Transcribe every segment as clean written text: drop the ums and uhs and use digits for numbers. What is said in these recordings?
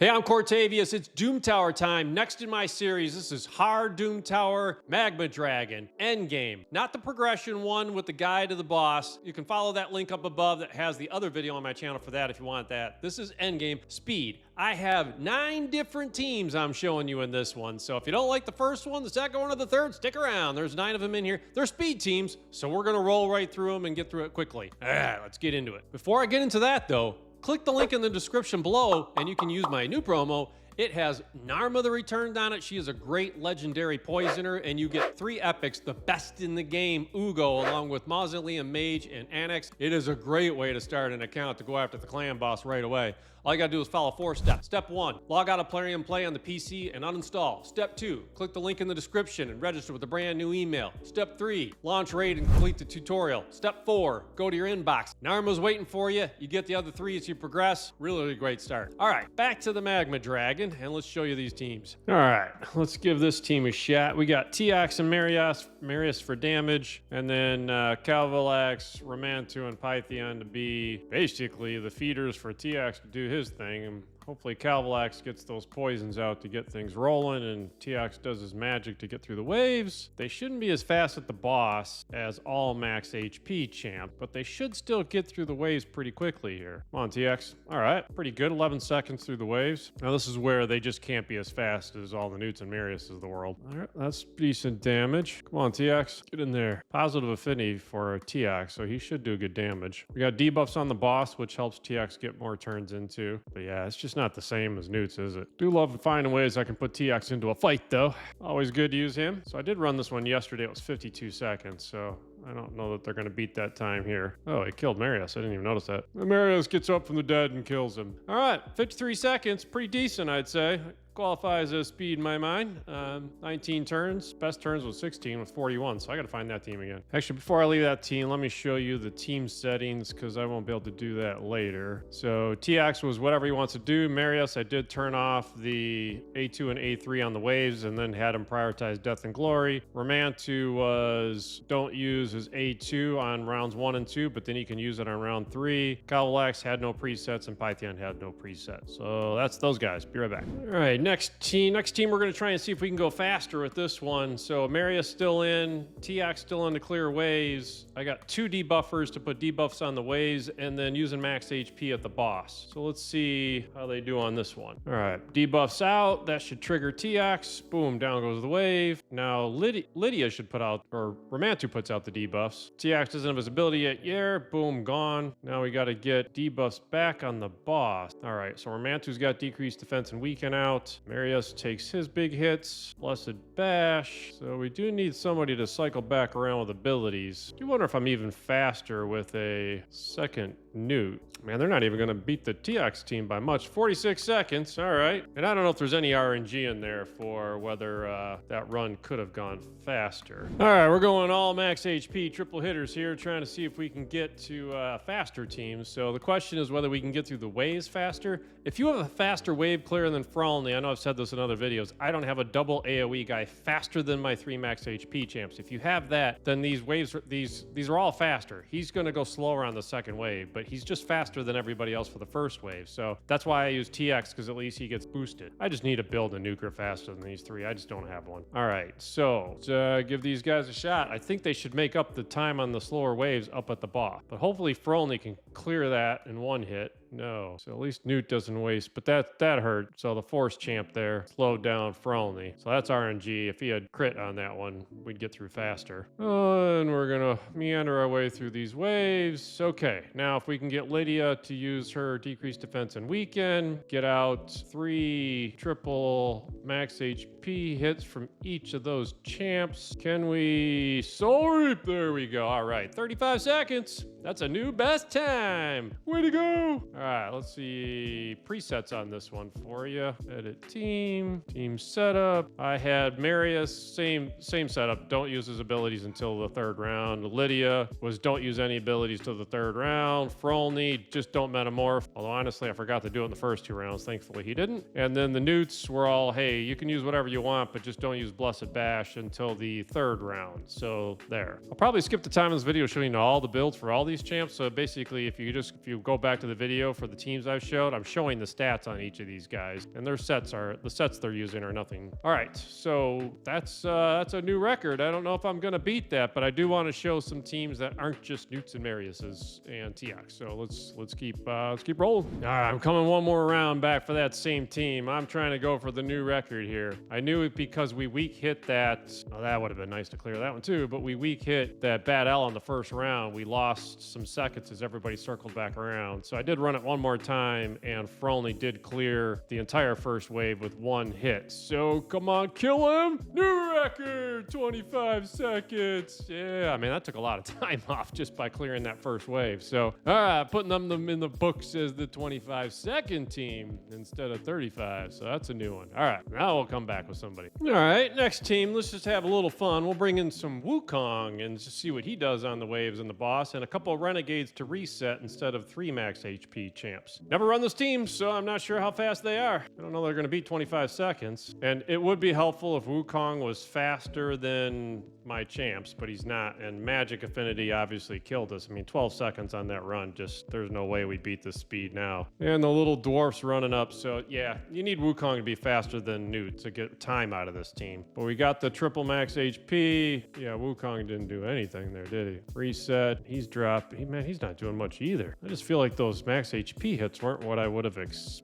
Hey, I'm Cortavius. It's Doom Tower time. Next in my series, this is Hard Doom Tower Magma Dragon Endgame. Not the progression one with the guide to the boss. You can follow that link up above that has the other video on my channel for that if you want that. This is Endgame Speed. I have 9 different teams I'm showing you in this one. So if you don't like the first one, the second one, or the third, stick around. There's 9 of them in here. They're speed teams, so we're going to roll right through them and get through it quickly. All right, let's get into it. Before I get into that, though, click the link in the description below and you can use my new promo. It has Narma the Returned on it. She is a great legendary poisoner, and you get 3 epics, the best in the game, Uugo, along with Mausoleum Mage and Anax. It is a great way to start an account to go after the clan boss right away. All you gotta do is follow 4 steps. Step 1, log out of Plarium Play on the PC and uninstall. Step 2, click the link in the description and register with a brand new email. Step 3, launch raid and complete the tutorial. Step 4, go to your inbox. Narma's waiting for you. You get the other 3 as you progress. Really great start. All right, back to the Magma Dragon, and let's show you these teams. All right, let's give this team a shot. We got Anax and Marius for damage, and then Calvalax, Romantu, and Pythion to be basically the feeders for Anax to do his thing. And hopefully Calvalax gets those poisons out to get things rolling, and Anax does his magic to get through the waves. They shouldn't be as fast at the boss as all max HP champ, but they should still get through the waves pretty quickly here. Come on, Anax. All right, pretty good. 11 seconds through the waves. Now this is where they just can't be as fast as all the Newts and Marius of the world. All right, that's decent damage. Come on, Anax. Get in there. Positive affinity for Anax, so he should do good damage. We got debuffs on the boss, which helps Anax get more turns into. But yeah, it's just not the same as Newts, is it? Do love finding ways I can put Anax into a fight, though. Always good to use him. So I did run this one yesterday. It was 52 seconds, so I don't know that they're going to beat that time here. Oh, he killed Marius. I didn't even notice that. Marius gets up from the dead and kills him. All right, 53 seconds. Pretty decent, I'd say. Qualifies as speed in my mind. 19 turns. Best turns was 16 with 41, so I got to find that team again. Actually, before I leave that team, let me show you the team settings because I won't be able to do that later. So Anax was whatever he wants to do. Marius, I did turn off the A2 and A3 on the waves and then had him prioritize Death and Glory. Romantu was don't use his A2 on rounds 1 and 2, but then he can use it on round 3. Calvalax had no presets and Pythion had no presets. So that's those guys. Be right back. All right. Next team, we're going to try and see if we can go faster with this one. So Marius still in, Anax still in to clear waves. I got 2 debuffers to put debuffs on the waves and then using max HP at the boss. So let's see how they do on this one. All right, debuffs out. That should trigger Anax. Boom, down goes the wave. Now Lydia should put out, or Romantu puts out the debuffs. Anax doesn't have his ability yet. Yeah, boom, gone. Now we got to get debuffs back on the boss. All right, so Romantu's got decreased defense and weaken out. Marius takes his big hits. Blessed Bash. So we do need somebody to cycle back around with abilities. I do wonder if I'm even faster with a second Newt. Man, they're not even going to beat the Anax team by much. 46 seconds. All right. And I don't know if there's any RNG in there for whether that run could have gone faster. All right, we're going all max HP triple hitters here, trying to see if we can get to faster teams. So the question is whether we can get through the waves faster. If you have a faster wave clear than Frolny, I know I've said this in other videos, I don't have a double AoE guy faster than my 3 max HP champs. If you have that, then these waves, these are all faster. He's going to go slower on the second wave, but he's just faster than everybody else for the first wave. So that's why I use Anax, because at least he gets boosted. I just need to build a nuker faster than these 3. I just don't have one. All right, so let's give these guys a shot. I think they should make up the time on the slower waves up at the boss, but hopefully Frolny can clear that in 1 hit. No. So at least Newt doesn't waste, but that hurt. So the force champ there slowed down Frolny. So that's RNG. If he had crit on that one, we'd get through faster. And we're going to meander our way through these waves. Okay. Now, if we can get Lydia to use her decreased defense and weaken, get out 3 triple max HP hits from each of those champs. Can we soul reap? There we go. All right. 35 seconds. That's a new best time. Way to go. All right, let's see presets on this one for you. Edit team setup. I had Marius, same setup. Don't use his abilities until the 3rd round. Lydia was don't use any abilities till the 3rd round. Frolny, just don't metamorph. Although honestly, I forgot to do it in the first 2 rounds. Thankfully, he didn't. And then the Newts were all, hey, you can use whatever you want, but just don't use Blessed Bash until the 3rd round. So there. I'll probably skip the time in this video showing you all the builds for all these these champs. So basically, if you go back to the video for the teams I've showed, I'm showing the stats on each of these guys, and the sets they're using are nothing. All right, so that's a new record. I don't know if I'm gonna beat that, but I do want to show some teams that aren't just Newts and Mariuses and Teox. So let's keep rolling. All right, I'm coming one more round back for that same team. I'm trying to go for the new record here. I knew it because we weak hit that. Oh, that would have been nice to clear that one too, but we weak hit that bad L on the first round. We lost some seconds as everybody circled back around. So I did run it one more time, and Frolny did clear the entire first wave with one hit. So come on, kill him. New record, 25 seconds. Yeah, I mean, that took a lot of time off just by clearing that first wave. So, all right, putting them in the books as the 25-second team instead of 35. So that's a new one. All right, now we'll come back with somebody. All right, next team, let's just have a little fun. We'll bring in some Wukong and just see what he does on the waves and the boss, and a couple of Renegades to reset instead of 3 max HP champs. Never run this team, so I'm not sure how fast they are. I don't know they're going to beat 25 seconds. And it would be helpful if Wukong was faster than my champs, but he's not. And Magic Affinity obviously killed us. I mean, 12 seconds on that run, just there's no way we beat this speed now. And the little dwarf's running up, so yeah, you need Wukong to be faster than Newt to get time out of this team. But we got the triple max HP. Yeah, Wukong didn't do anything there, did he? Reset, he's dropped. Man, he's not doing much either. I just feel like those max HP hits weren't what I would have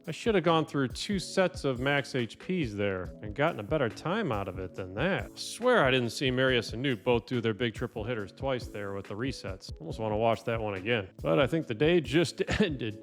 I should have gone through 2 sets of max HPs there and gotten a better time out of it than that. I swear I didn't see Marius and Newt both do their big triple hitters twice there with the resets. Almost want to watch that one again. But I think the day just ended.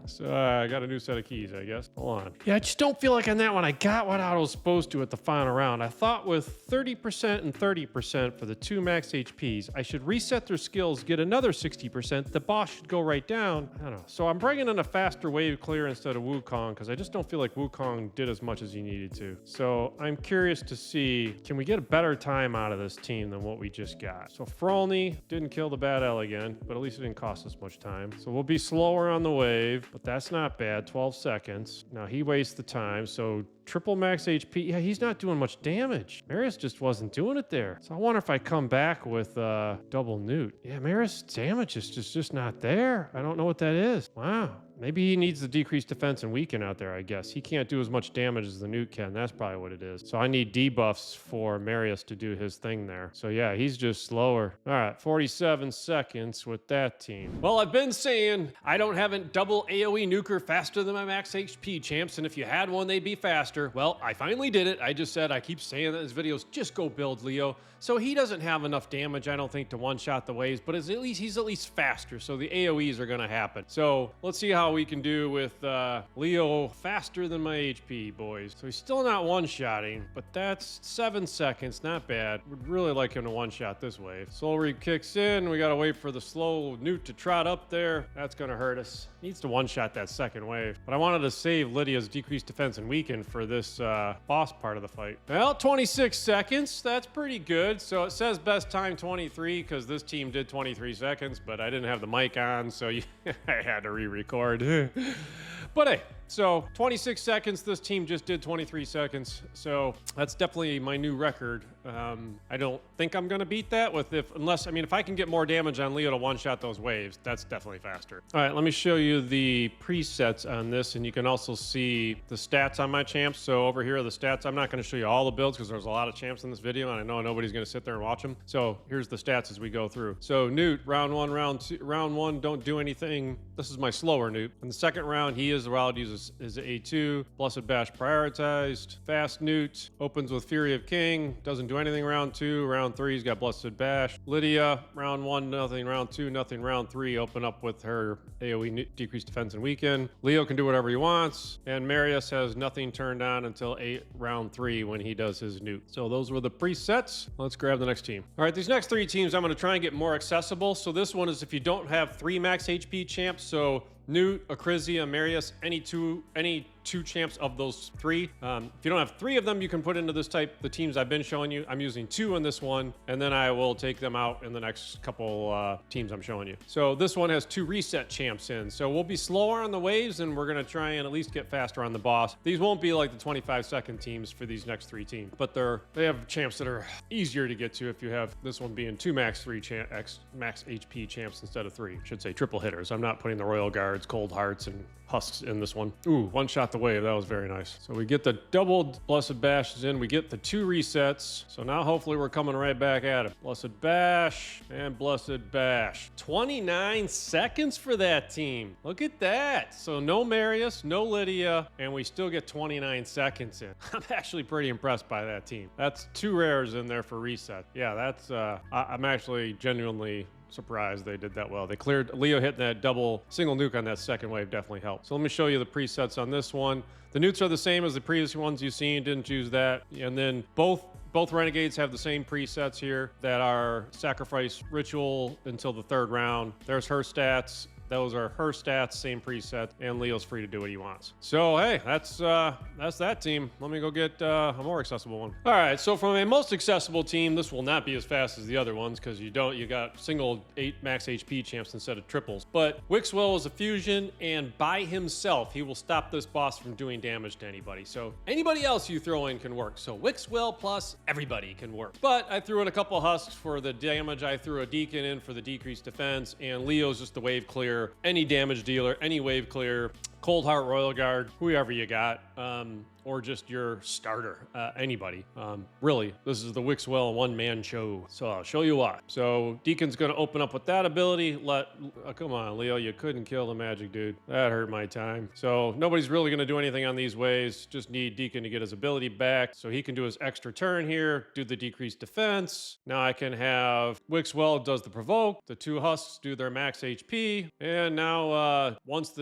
So I got a new set of keys, I guess. Hold on. Yeah, I just don't feel like on that one I got what I was supposed to at the final round. I thought with 30% and 30% for the 2 max HPs, I should reset their skills, get another 60%. The boss should go right down. I don't know. So I'm bringing in a faster wave clear instead of Wukong because I just don't feel like Wukong did as much as he needed to. So I'm curious to see, can we get a better time out of this team than what we just got? So Frolny didn't kill the bad L again, but at least it didn't cost us much time. So we'll be slower on the wave, but that's not bad. 12 seconds. Now he wastes the time, so triple max HP. Yeah, he's not doing much damage. Marius just wasn't doing it there. So I wonder if I come back with double Newt. Yeah, Marius' damage is just not there. I don't know what that is. Wow. Maybe he needs the decreased defense and weaken out there, I guess. He can't do as much damage as the Newt can. That's probably what it is. So I need debuffs for Marius to do his thing there. So yeah, he's just slower. All right, 47 seconds with that team. Well, I've been saying I don't have a double AoE nuker faster than my max HP champs, and if you had one, they'd be faster. Well, I finally did it. I just said, I keep saying that in his videos, just go build Leo. So he doesn't have enough damage, I don't think, to one-shot the waves, but he's at least faster, so the AoEs are going to happen. So let's see how we can do with Leo faster than my HP, boys. So he's still not one-shotting, but that's 7 seconds, not bad. Would really like him to one-shot this wave. Soul Reap kicks in, we got to wait for the slow Newt to trot up there. That's going to hurt us. Needs to one-shot that second wave. But I wanted to save Lydia's decreased defense and weaken for this boss part of the fight. Well, 26 seconds, that's pretty good. So it says best time 23 because this team did 23 seconds, but I didn't have the mic on, so I had to re-record. But hey, so 26 seconds, this team just did 23 seconds. So that's definitely my new record. I don't think I'm going to beat that if I can get more damage on Leo to one-shot those waves, that's definitely faster. All right, let me show you the presets on this, and you can also see the stats on my champs. So over here are the stats. I'm not going to show you all the builds because there's a lot of champs in this video, and I know nobody's going to sit there and watch them. So here's the stats as we go through. So Newt, round one, don't do anything. This is my slower Newt. In the second round, he is allowed to use his A2, Blessed Bash prioritized. Fast Newt opens with Fury of King, doesn't do anything round 2. Round 3, he's got Blessed Bash. Lydia, round 1, nothing. Round 2, nothing. Round 3, open up with her AoE decreased defense and weaken. Leo can do whatever he wants, and Marius has nothing turned on until round 3 when he does his Newt. So those were the presets. Let's grab the next team. All right, these next 3 teams I'm going to try and get more accessible. So this one is if you don't have 3 max HP champs, so Newt, Acrizia, Marius, any two 2 champs of those 3. If you don't have 3 of them, you can put into this type the teams I've been showing you. I'm using 2 in this one, and then I will take them out in the next couple teams I'm showing you. So this one has 2 reset champs in. So we'll be slower on the waves, and we're going to try and at least get faster on the boss. These won't be like the 25-second teams for these next 3 teams, but they have champs that are easier to get to if you have this one being 2 max HP champs instead of 3. I should say triple hitters. I'm not putting the Royal Guards, Cold Hearts, and Husks in this one. Ooh, one shot the wave. That was very nice. So we get the doubled Blessed Bashes in. We get the 2 resets. So now hopefully we're coming right back at it. Blessed Bash and Blessed Bash. 29 seconds for that team. Look at that. So no Marius, no Lydia, and we still get 29 seconds in. I'm actually pretty impressed by that team. That's 2 rares in there for reset. Yeah, that's, I'm actually genuinely surprised they did that well. They cleared, Leo hitting that double single nuke on that second wave definitely helped. So let me show you the presets on this one. The nukes are the same as the previous ones you've seen, didn't choose that. And then both Renegades have the same presets here that are sacrifice ritual until the 3rd round. There's her stats. Those are her stats, same preset, and Leo's free to do what he wants. So, hey, that's that team. Let me go get a more accessible one. All right, so from a most accessible team, this will not be as fast as the other ones because you got single 8 max HP champs instead of triples. But Wixwell is a fusion, and by himself, he will stop this boss from doing damage to anybody. So anybody else you throw in can work. So Wixwell plus everybody can work. But I threw in a couple Husks for the damage. I threw a Deacon in for the decreased defense, and Leo's just the wave clear. Any damage dealer, any wave clear, Cold Heart, Royal Guard, whoever you got, or just your starter, anybody. Really, this is the Wixwell one-man show, so I'll show you why. So Deacon's gonna open up with that ability. Come on, Leo, you couldn't kill the magic dude. That hurt my time. So nobody's really gonna do anything on these waves. Just need Deacon to get his ability back so he can do his extra turn here, do the decreased defense. Now I can have Wixwell does the provoke, the 2 Husks do their max HP, and now once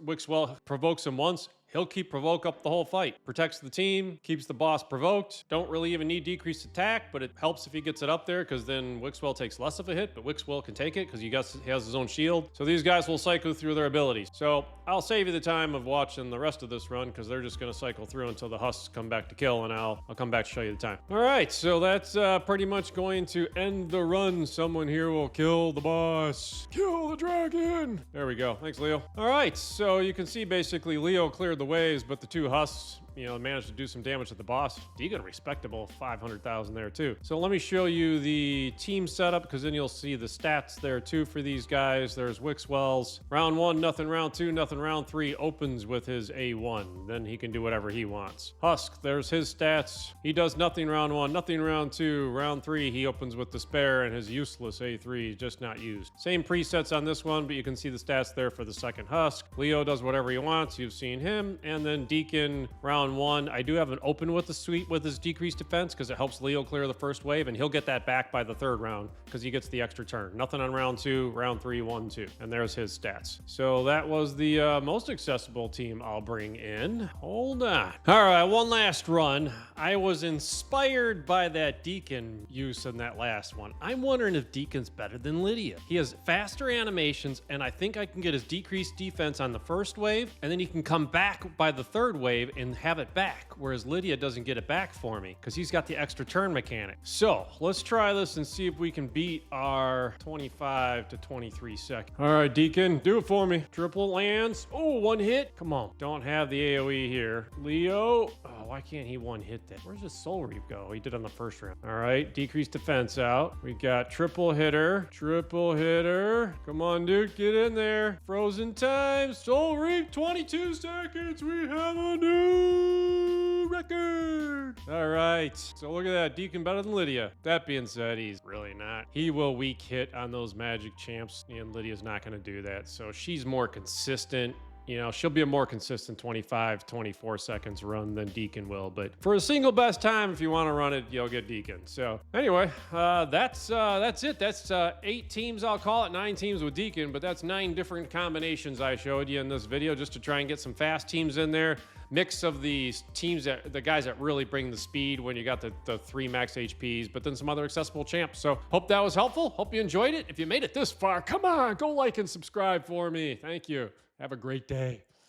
Wixwell provokes him once, he'll keep provoke up the whole fight. Protects the team, keeps the boss provoked. Don't really even need decreased attack, but it helps if he gets it up there because then Wixwell takes less of a hit, but Wixwell can take it because he has his own shield. So these guys will cycle through their abilities. So I'll save you the time of watching the rest of this run because they're just going to cycle through until the Husks come back to kill, and I'll come back to show you the time. All right, so that's pretty much going to end the run. Someone here will kill the boss. Kill the dragon. There we go. Thanks, Leo. All right, so you can see basically Leo cleared the waves, but the 2 Husks, managed to do some damage to the boss. Deacon, respectable 500,000 there too. So let me show you the team setup because then you'll see the stats there too for these guys. There's Wixwell's. Round 1, nothing. Round 2, nothing. Round 3 opens with his A1. Then he can do whatever he wants. Husk, there's his stats. He does nothing round 1, nothing round 2. Round 3, he opens with Despair and his useless A3, just not used. Same presets on this one, but you can see the stats there for the second Husk. Leo does whatever he wants. You've seen him. And then Deacon, round 1, I do have an open with the suite with his decreased defense because it helps Leo clear the first wave, and he'll get that back by the 3rd round because he gets the extra turn. Nothing on round 2, round 3, 1, 2. And there's his stats. So that was the most accessible team I'll bring in. Hold on. All right, one last run. I was inspired by that Deacon use in that last one. I'm wondering if Deacon's better than Lydia. He has faster animations, and I think I can get his decreased defense on the first wave, and then he can come back by the 3rd wave and have it back, whereas Lydia doesn't get it back for me because he's got the extra turn mechanic. So let's try this and see if we can beat our 25 to 23 seconds. All right, Deacon, do it for me. Triple lands. Oh, 1 hit. Come on. Don't have the AoE here. Leo. Oh, why can't he 1 hit that? Where's his Soul Reap go? He did on the first round. All right, decreased defense out. We got triple hitter. Triple hitter. Come on, dude, get in there. Frozen time. Soul Reap, 22 seconds. We have a new record. All right, so look at that. Deacon better than Lydia. That being said, he's really not. He will weak hit on those magic champs, and Lydia's not going to do that. So she's more consistent. She'll be a more consistent 25, 24 seconds run than Deacon will. But for a single best time, if you want to run it, you'll get Deacon. So anyway, that's it. That's 8 teams, I'll call it. 9 teams with Deacon, but that's 9 different combinations I showed you in this video just to try and get some fast teams in there. Mix of the teams, the guys that really bring the speed when you got the 3 max HPs, but then some other accessible champs. So hope that was helpful. Hope you enjoyed it. If you made it this far, come on, go like and subscribe for me. Thank you. Have a great day.